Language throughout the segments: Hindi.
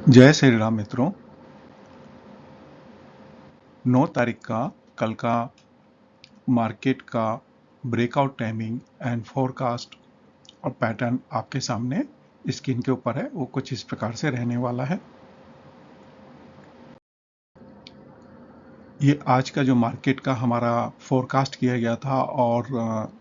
जय श्री राम मित्रों। 9 तारीख का कल का मार्केट का ब्रेकआउट टाइमिंग एंड फोरकास्ट और पैटर्न आपके सामने स्क्रीन के ऊपर है। वो कुछ इस प्रकार से रहने वाला है। ये आज का जो मार्केट का हमारा फोरकास्ट किया गया था और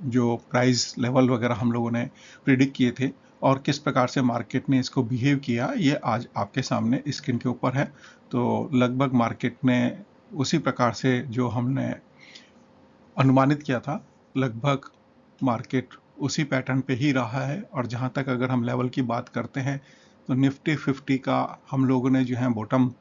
जो प्राइस लेवल वगैरह हम लोगों ने प्रिडिक्ट किए थे और किस प्रकार से मार्केट ने इसको बिहेव किया, ये आज आपके सामने स्क्रीन के ऊपर है। तो लगभग मार्केट ने उसी प्रकार से जो हमने अनुमानित किया था, लगभग मार्केट उसी पैटर्न पे ही रहा है। और जहां तक अगर हम लेवल की बात करते हैं तो निफ्टी 50 का हम लोगों ने जो है बॉटम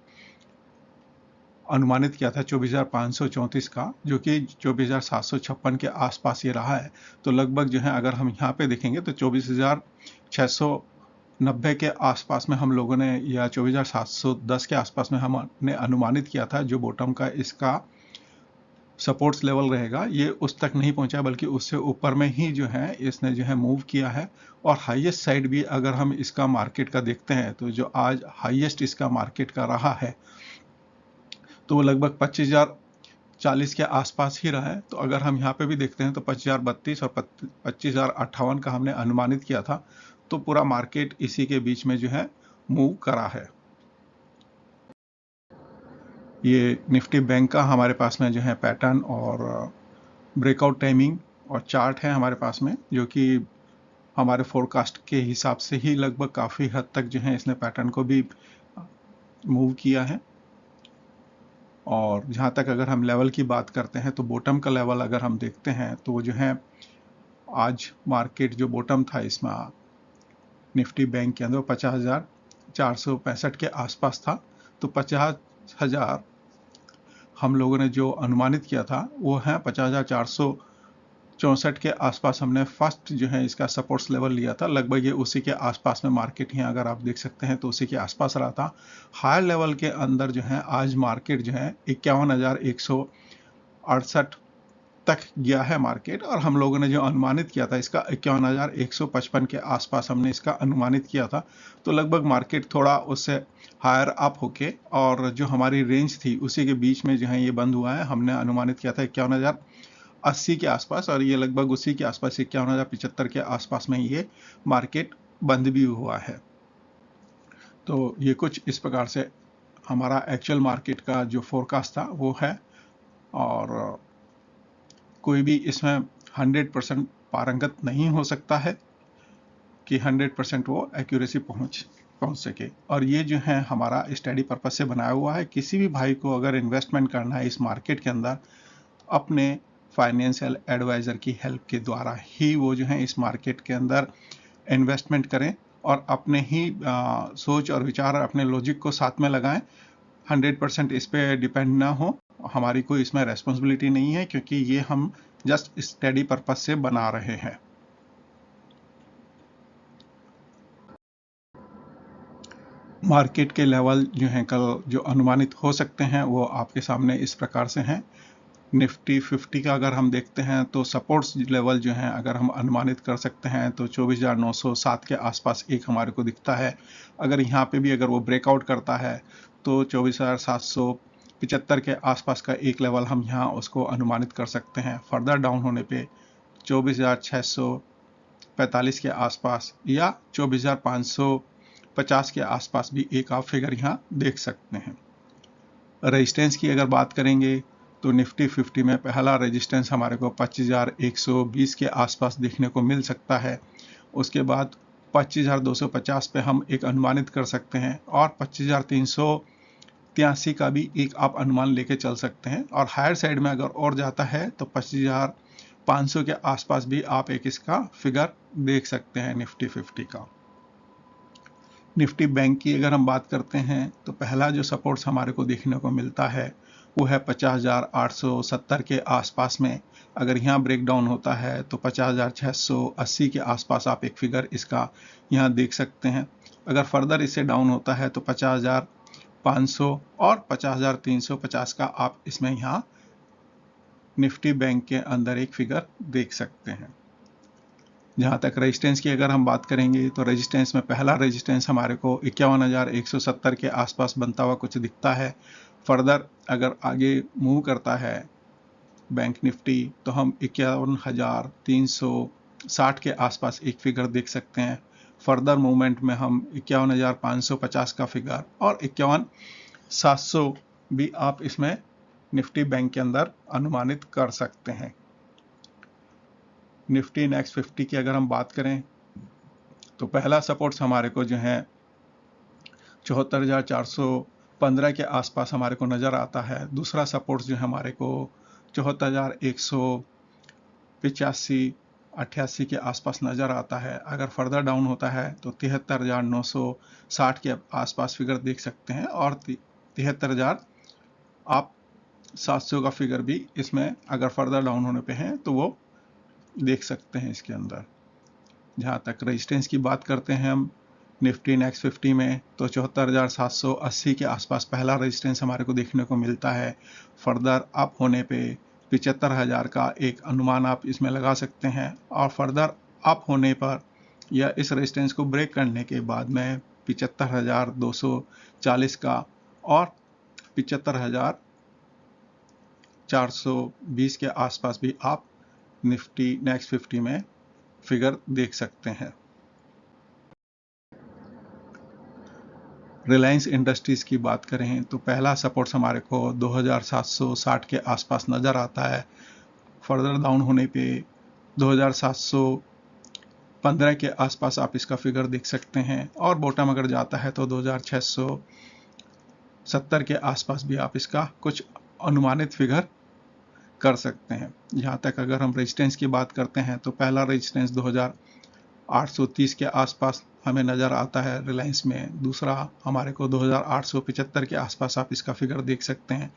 अनुमानित किया था 24,534 का, जो कि 24,756 के आसपास ये रहा है। तो लगभग जो है अगर हम यहाँ पे देखेंगे तो 24,690 के आसपास में हम लोगों ने, या 24,710 के आसपास में हमने अनुमानित किया था जो बॉटम का इसका सपोर्ट्स लेवल रहेगा। ये उस तक नहीं पहुंचा बल्कि उससे ऊपर में ही जो है इसने जो है मूव किया है। और हाईएस्ट साइड भी अगर हम इसका मार्केट का देखते हैं तो जो आज हाईएस्ट इसका मार्केट का रहा है तो वो लगभग 25,040 के आसपास ही रहा है। तो अगर हम यहाँ पे भी देखते हैं तो 25,032 और 25,058 का हमने अनुमानित किया था। तो पूरा मार्केट इसी के बीच में जो है मूव करा है। ये निफ्टी बैंक का हमारे पास में जो है पैटर्न और ब्रेकआउट टाइमिंग और चार्ट है हमारे पास में, जो कि हमारे फोरकास्ट के हिसाब से ही लगभग काफ़ी हद तक जो है इसने पैटर्न को भी मूव किया है। और जहाँ तक अगर हम लेवल की बात करते हैं तो बॉटम का लेवल अगर हम देखते हैं तो वो जो है आज मार्केट जो बॉटम था इसमें निफ्टी बैंक के अंदर 50,465 के आसपास था। तो 50,000 हम लोगों ने जो अनुमानित किया था वो है 50,464 के आसपास हमने फर्स्ट जो है इसका सपोर्ट्स लेवल लिया था। लगभग ये उसी के आसपास में मार्केट ही अगर आप देख सकते हैं तो उसी के आसपास रहा था। हायर लेवल के अंदर जो है आज मार्केट जो है 51,168 तक गया है मार्केट। और हम लोगों ने जो अनुमानित किया था इसका 51,155 के आसपास हमने इसका अनुमानित किया था। तो लगभग मार्केट थोड़ा उससे हायर अप होके और जो हमारी रेंज थी उसी के बीच में जो है ये बंद हुआ है। हमने अनुमानित किया था 51,080 के आसपास और ये लगभग उसी के आसपास 51,075 के आसपास में ये मार्केट बंद भी हुआ है। तो ये कुछ इस प्रकार से हमारा एक्चुअल मार्केट का जो फोरकास्ट था वो है। और कोई भी इसमें 100% पारंगत नहीं हो सकता है कि 100% वो एक्यूरेसी पहुंच सके। और ये जो है हमारा स्टडी पर्पज से बनाया हुआ है। किसी भी भाई को अगर इन्वेस्टमेंट करना है इस मार्केट के अंदर, अपने फाइनेंशियल एडवाइजर की हेल्प के द्वारा ही वो जो है इस मार्केट के अंदर इन्वेस्टमेंट करें और अपने ही सोच और विचार, अपने लॉजिक को साथ में लगाएं। 100% इस पे डिपेंड ना हो, हमारी कोई इसमें रेस्पॉन्सिबिलिटी नहीं है, क्योंकि ये हम जस्ट स्टडी पर्पज से बना रहे हैं। मार्केट के लेवल जो हैं कल जो अनुमानित हो सकते हैं वो आपके सामने इस प्रकार से हैं। निफ्टी 50 का अगर हम देखते हैं तो सपोर्ट्स लेवल जो हैं अगर हम अनुमानित कर सकते हैं तो 24,907 के आसपास एक हमारे को दिखता है। अगर यहाँ पे भी अगर वो ब्रेकआउट करता है तो 24,775 के आसपास का एक लेवल हम यहाँ उसको अनुमानित कर सकते हैं। फर्दर डाउन होने पे 24,645 के आसपास या 24,550 के आसपास भी एक आप फिगर यहाँ देख सकते हैं। रेजिस्टेंस की अगर बात करेंगे तो निफ्टी 50 में पहला रेजिस्टेंस हमारे को 25,120 के आसपास देखने को मिल सकता है। उसके बाद 25,250 पे हम एक अनुमानित कर सकते हैं और 25,383 का भी एक आप अनुमान लेके चल सकते हैं। और हायर साइड में अगर और जाता है तो 25,500 के आसपास भी आप एक इसका फिगर देख सकते हैं निफ्टी 50 का। निफ्टी बैंक की अगर हम बात करते हैं तो पहला जो सपोर्ट्स हमारे को देखने को मिलता है वो है 50,870 के आसपास में। अगर यहाँ ब्रेक डाउन होता है तो 50,680 के आसपास आप एक फिगर इसका यहाँ देख सकते हैं। अगर फर्दर इससे डाउन होता है तो 50,500 और 50,350 का आप इसमें यहाँ निफ्टी बैंक के अंदर एक फिगर देख सकते हैं। जहाँ तक रेजिस्टेंस की अगर हम बात करेंगे तो रेजिस्टेंस में पहला रेजिस्टेंस हमारे को 51,170 के आसपास बनता हुआ कुछ दिखता है। फर्दर अगर आगे मूव करता है बैंक निफ्टी तो हम 51,360 के आसपास एक फिगर देख सकते हैं। फर्दर मूवमेंट में हम 51,550 का फिगर और 51,700 भी आप इसमें निफ्टी बैंक के अंदर अनुमानित कर सकते हैं। निफ्टी नेक्स्ट 50 की अगर हम बात करें तो पहला सपोर्ट्स हमारे को जो है 74,415 के आसपास हमारे को नज़र आता है। दूसरा सपोर्ट्स जो है हमारे को 74,185 88 के आसपास नज़र आता है। अगर फर्दर डाउन होता है तो 73,960 के आसपास फिगर देख सकते हैं और 73,000 आप 700 का फिगर भी इसमें अगर फर्दर डाउन होने पे हैं तो वो देख सकते हैं इसके अंदर। जहाँ तक रेजिस्टेंस की बात करते हैं हम निफ्टी नेक्स्ट 50 में तो 74,780 के आसपास पहला रेजिस्टेंस हमारे को देखने को मिलता है। फर्दर अप होने पे 75,000 का एक अनुमान आप इसमें लगा सकते हैं और फर्दर अप होने पर या इस रेजिस्टेंस को ब्रेक करने के बाद में 75,240 का और 75,420 के आसपास भी आप निफ्टी नेक्स्ट 50 में फिगर देख सकते हैं। रिलायंस इंडस्ट्रीज की बात करें तो पहला सपोर्ट्स हमारे को 2,760 के आसपास नज़र आता है। फर्दर डाउन होने पे 2,715 के आसपास आप इसका फिगर देख सकते हैं और बॉटम अगर जाता है तो 2,670 के आसपास भी आप इसका कुछ अनुमानित फिगर कर सकते हैं। यहाँ तक अगर हम रेजिस्टेंस की बात करते हैं तो पहला रेजिस्टेंस 2,830 के आसपास हमें नज़र आता है रिलायंस में। दूसरा हमारे को 2,875 के आसपास आप इसका फिगर देख सकते हैं।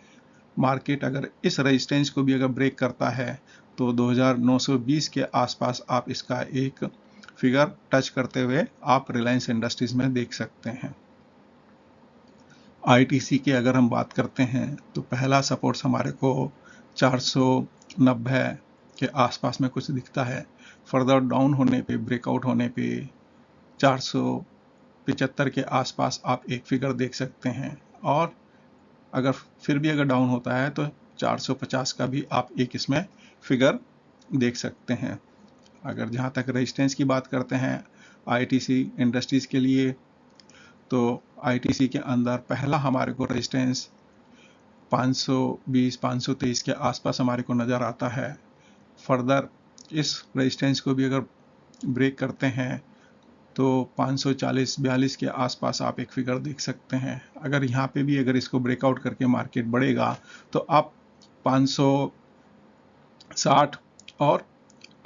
मार्केट अगर इस रेजिस्टेंस को भी अगर ब्रेक करता है तो 2,920 के आसपास आप इसका एक फिगर टच करते हुए आप रिलायंस इंडस्ट्रीज में देख सकते हैं। आईटीसी की अगर हम बात करते हैं तो पहला सपोर्ट्स हमारे को 490 के आसपास में कुछ दिखता है। फर्दर डाउन होने पे ब्रेकआउट होने पे 475 के आसपास आप एक फिगर देख सकते हैं और अगर फिर भी अगर डाउन होता है तो 450 का भी आप एक इसमें फिगर देख सकते हैं। अगर जहाँ तक रेजिस्टेंस की बात करते हैं आईटीसी इंडस्ट्रीज के लिए तो आईटीसी के अंदर पहला हमारे को रेजिस्टेंस 520-523 के आसपास हमारे को नज़र आता है। फर्दर इस रेजिस्टेंस को भी अगर ब्रेक करते हैं तो 540-42 के आसपास आप एक फिगर देख सकते हैं। अगर यहाँ पे भी अगर इसको ब्रेकआउट करके मार्केट बढ़ेगा तो आप 560 और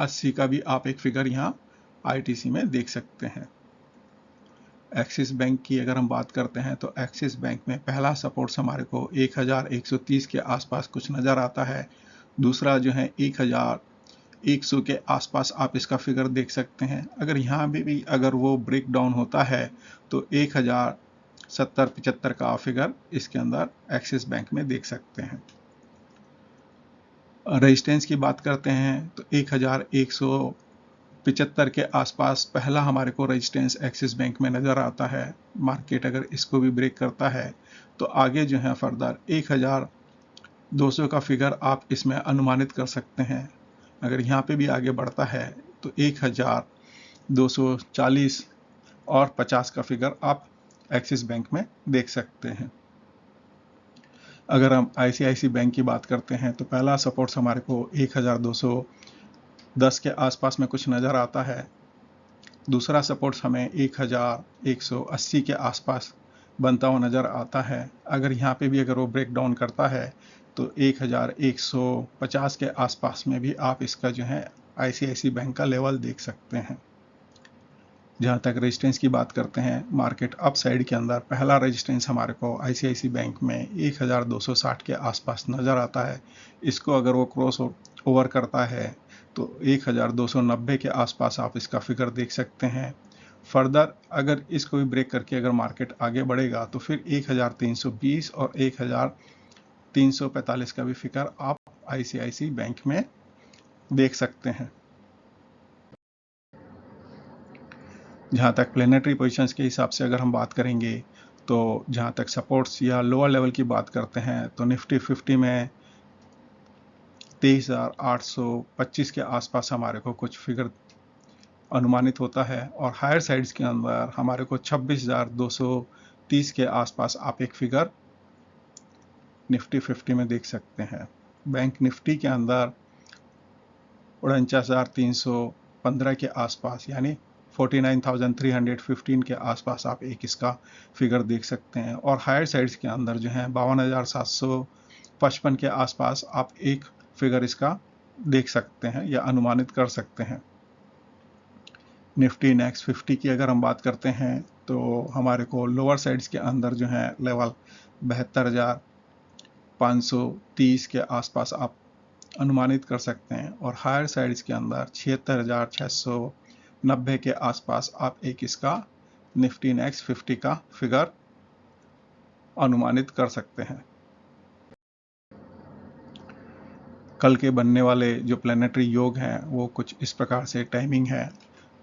80 का भी आप एक फिगर यहाँ आईटीसी में देख सकते हैं। एक्सिस बैंक की अगर हम बात करते हैं तो एक्सिस बैंक में पहला सपोर्ट्स हमारे को 1,130 के आसपास कुछ नज़र आता है। दूसरा जो है 1,100 के आसपास आप इसका फिगर देख सकते हैं। अगर यहाँ भी अगर वो ब्रेक डाउन होता है तो 1,070-75 का फिगर इसके अंदर एक्सिस बैंक में देख सकते हैं। रेजिस्टेंस की बात करते हैं तो 1,175 के आसपास पहला हमारे को रेजिस्टेंस एक्सिस बैंक में नज़र आता है। मार्केट अगर इसको भी ब्रेक करता है तो आगे जो है फर्दर 1,200 का फिगर आप इसमें अनुमानित कर सकते हैं। अगर यहाँ पे भी आगे बढ़ता है तो 1,240 और 50 का फिगर आप एक्सिस बैंक में देख सकते हैं। अगर हम आईसीआईसी बैंक की बात करते हैं तो पहला सपोर्ट्स हमारे को 1,210 के आसपास में कुछ नज़र आता है। दूसरा सपोर्ट्स हमें 1,180 के आसपास बनता हुआ नज़र आता है। अगर यहाँ पे भी अगर वो ब्रेक डाउन करता है तो 1,150 के आसपास में भी आप इसका जो है आईसीआईसी बैंक का लेवल देख सकते हैं। जहाँ तक रेजिस्टेंस की बात करते हैं मार्केट अप साइड के अंदर पहला रेजिस्टेंस हमारे को आईसीआईसी बैंक में 1,260 के आसपास नज़र आता है। इसको अगर वो क्रॉस ओवर करता है तो 1,290 के आसपास आप इसका फिगर देख सकते हैं। फर्दर अगर इसको भी ब्रेक करके अगर मार्केट आगे बढ़ेगा तो फिर 1,320 और 1,345 का भी फिगर आप आईसीआईसी बैंक में देख सकते हैं। जहाँ तक प्लेनेटरी पोजीशंस के हिसाब से अगर हम बात करेंगे तो जहाँ तक सपोर्ट्स या लोअर लेवल की बात करते हैं तो निफ्टी 50 में 23,825 के आसपास हमारे को कुछ फिगर अनुमानित होता है, और हायर साइड्स के अंदर हमारे को 26,230 के आसपास आप एक फिगर निफ्टी 50 में देख सकते हैं। बैंक निफ्टी के अंदर 49,315 के आसपास यानी 49,315 के आसपास आप एक इसका फिगर देख सकते हैं, और हायर साइड्स के अंदर जो है 52,755 के आसपास आप एक फिगर इसका देख सकते हैं या अनुमानित कर सकते हैं। निफ्टी नेक्स्ट 50 की अगर हम बात करते हैं तो हमारे को लोअर साइड्स के अंदर जो है लेवल 72,530 के आसपास आप अनुमानित कर सकते हैं, और हायर साइड्स के अंदर 76,690 के आसपास आप एक इसका निफ्टी नेक्स्ट 50 का फिगर अनुमानित कर सकते हैं। कल के बनने वाले जो प्लैनेटरी योग हैं वो कुछ इस प्रकार से टाइमिंग है।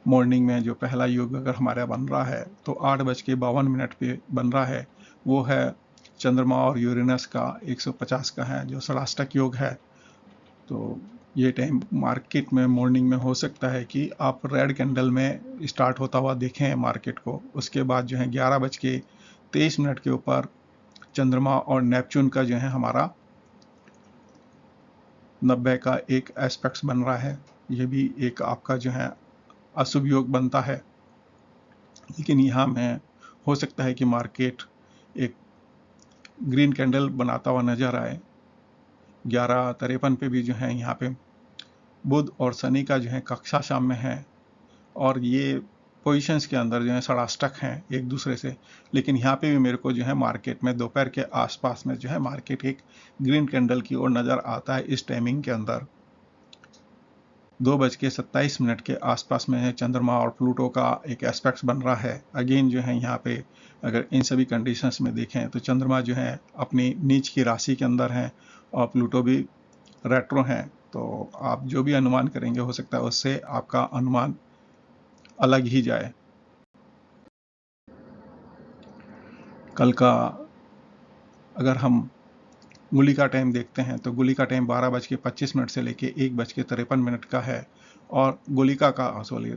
मॉर्निंग में जो पहला योग अगर हमारा बन रहा है तो 8:52 पे बन रहा है, वो है चंद्रमा और यूरेनस का 150 का है जो षडाष्टक योग है। तो ये टाइम मार्केट में मॉर्निंग में हो सकता है कि आप रेड कैंडल में स्टार्ट होता हुआ देखें मार्केट को। उसके बाद जो है 11:23 के ऊपर चंद्रमा और नेपच्यून का जो है हमारा 90 का एक एस्पेक्ट्स बन रहा है। ये भी एक आपका जो है अशुभ योग बनता है, लेकिन यहाँ में हो सकता है कि मार्केट एक ग्रीन कैंडल बनाता हुआ नजर आए। 11:53 पे भी जो है यहाँ पे बुध और शनि का जो है कक्षा शाम में है, और ये पोजीशंस के अंदर जो है षडाष्टक हैं एक दूसरे से, लेकिन यहाँ पे भी मेरे को जो है मार्केट में दोपहर के आसपास में जो है मार्केट एक ग्रीन कैंडल की ओर नज़र आता है। इस टाइमिंग के अंदर 2:27 के आसपास में है चंद्रमा और प्लूटो का एक एस्पेक्ट बन रहा है। अगेन जो है यहाँ पे अगर इन सभी कंडीशंस में देखें तो चंद्रमा जो है अपनी नीच की राशि के अंदर है और प्लूटो भी रेट्रो है, तो आप जो भी अनुमान करेंगे हो सकता है उससे आपका अनुमान अलग ही जाए। कल का अगर हम गुली का टाइम देखते हैं तो गुली का टाइम 12:25 से लेके 1:53 का है, और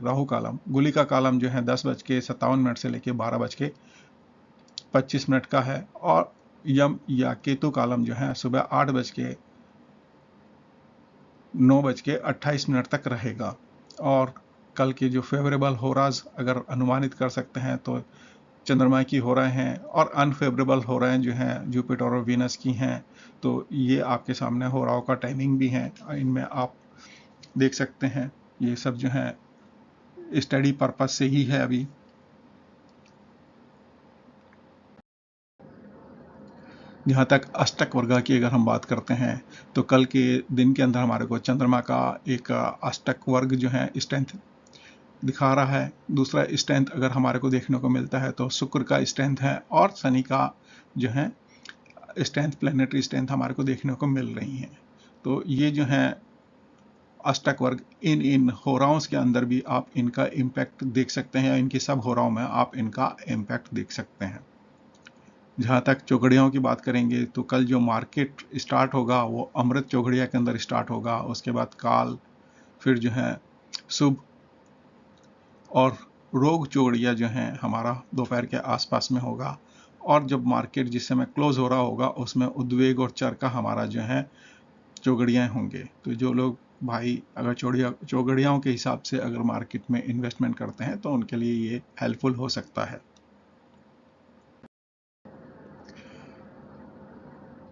राहु कालम गुली का कालम जो है 10:57 से लेके 12:25 का है, और यम या केतु कालम जो है सुबह 9:28 तक रहेगा। और कल के जो फेवरेबल होराज अगर अनुमानित कर सकते हैं तो चंद्रमा की हो रहे हैं, और अनफेवरेबल हो रहे हैं जो हैं जुपिटर और वीनस की हैं। तो ये आपके सामने हो रहा का टाइमिंग भी है, इनमें आप देख सकते हैं। ये सब जो है स्टडी पर्पस से ही है। अभी जहाँ तक अष्टक वर्ग की अगर हम बात करते हैं तो कल के दिन के अंदर हमारे को चंद्रमा का एक अष्टक वर्ग जो है स्ट्रेंथ दिखा रहा है। दूसरा स्ट्रेंथ अगर हमारे को देखने को मिलता है तो शुक्र का स्ट्रेंथ है, और शनि का जो है स्ट्रेंथ, प्लैनेटरी स्ट्रेंथ हमारे को देखने को मिल रही है। तो ये जो है अष्टक वर्ग इन होराओं के अंदर भी आप इनका इम्पैक्ट देख सकते हैं, या इनकी सब होराओं में आप इनका इम्पैक्ट देख सकते हैं। जहाँ तक चौघड़ियों की बात करेंगे तो कल जो मार्केट स्टार्ट होगा वो अमृत चौघड़िया के अंदर स्टार्ट होगा, उसके बाद काल, फिर जो है शुभ और रोग चौघड़िया जो है हमारा दोपहर के आसपास में होगा। और जब मार्केट जिस समय क्लोज हो रहा होगा उसमें उद्वेग और चरका हमारा जो है चौघड़ियाँ होंगे। तो जो लोग भाई अगर चौघड़ियाओं के हिसाब से अगर मार्केट में इन्वेस्टमेंट करते हैं तो उनके लिए ये हेल्पफुल हो सकता है।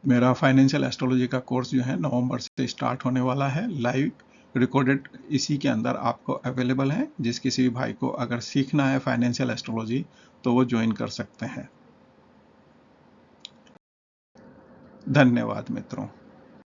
मेरा फाइनेंशियल एस्ट्रोलॉजी का कोर्स जो है नवंबर से स्टार्ट होने वाला है। लाइव रिकॉर्डेड इसी के अंदर आपको अवेलेबल है। जिस किसी भी भाई को अगर सीखना है फाइनेंशियल एस्ट्रोलॉजी तो वो ज्वाइन कर सकते हैं। धन्यवाद मित्रों।